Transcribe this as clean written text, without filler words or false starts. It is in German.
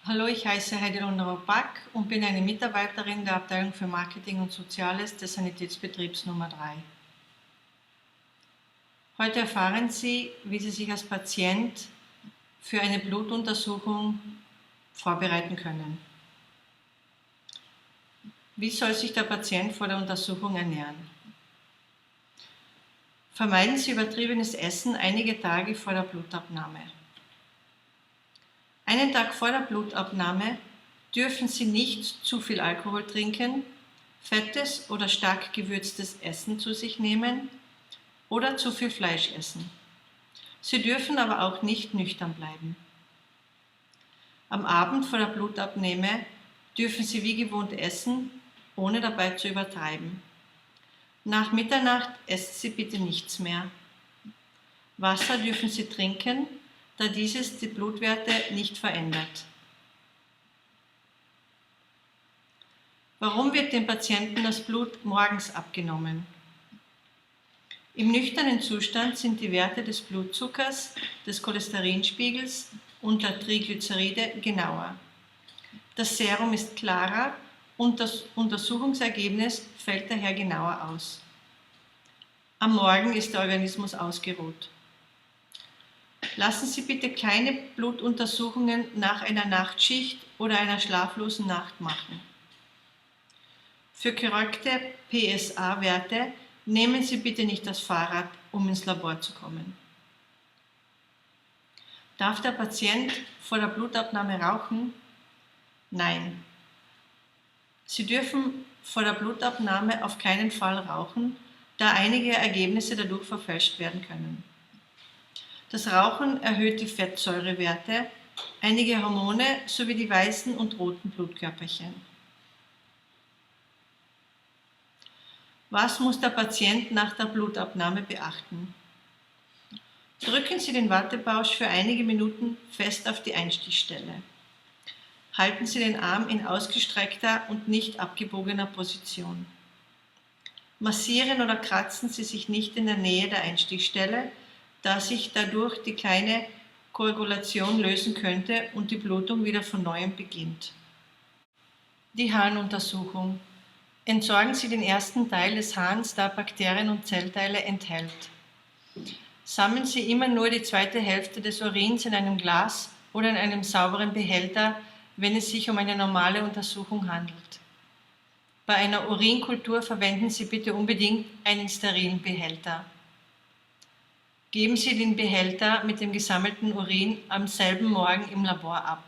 Hallo, ich heiße Heidi Lunderow-Back und bin eine Mitarbeiterin der Abteilung für Marketing und Soziales des Sanitätsbetriebs Nummer 3. Heute erfahren Sie, wie Sie sich als Patient für eine Blutuntersuchung vorbereiten können. Wie soll sich der Patient vor der Untersuchung ernähren? Vermeiden Sie übertriebenes Essen einige Tage vor der Blutabnahme. Einen Tag vor der Blutabnahme dürfen Sie nicht zu viel Alkohol trinken, fettes oder stark gewürztes Essen zu sich nehmen oder zu viel Fleisch essen. Sie dürfen aber auch nicht nüchtern bleiben. Am Abend vor der Blutabnahme dürfen Sie wie gewohnt essen, ohne dabei zu übertreiben. Nach Mitternacht essen Sie bitte nichts mehr. Wasser dürfen Sie trinken, da dieses die Blutwerte nicht verändert. Warum wird dem Patienten das Blut morgens abgenommen? Im nüchternen Zustand sind die Werte des Blutzuckers, des Cholesterinspiegels und der Triglyceride genauer. Das Serum ist klarer und das Untersuchungsergebnis fällt daher genauer aus. Am Morgen ist der Organismus ausgeruht. Lassen Sie bitte keine Blutuntersuchungen nach einer Nachtschicht oder einer schlaflosen Nacht machen. Für korrekte PSA-Werte nehmen Sie bitte nicht das Fahrrad, um ins Labor zu kommen. Darf der Patient vor der Blutabnahme rauchen? Nein. Sie dürfen vor der Blutabnahme auf keinen Fall rauchen, da einige Ergebnisse dadurch verfälscht werden können. Das Rauchen erhöht die Fettsäurewerte, einige Hormone sowie die weißen und roten Blutkörperchen. Was muss der Patient nach der Blutabnahme beachten? Drücken Sie den Wattebausch für einige Minuten fest auf die Einstichstelle. Halten Sie den Arm in ausgestreckter und nicht abgebogener Position. Massieren oder kratzen Sie sich nicht in der Nähe der Einstichstelle, da sich dadurch die kleine Koagulation lösen könnte und die Blutung wieder von neuem beginnt. Die Harnuntersuchung. Entsorgen Sie den ersten Teil des Harns, da Bakterien und Zellteile enthält. Sammeln Sie immer nur die zweite Hälfte des Urins in einem Glas oder in einem sauberen Behälter, wenn es sich um eine normale Untersuchung handelt. Bei einer Urinkultur verwenden Sie bitte unbedingt einen sterilen Behälter. Geben Sie den Behälter mit dem gesammelten Urin am selben Morgen im Labor ab.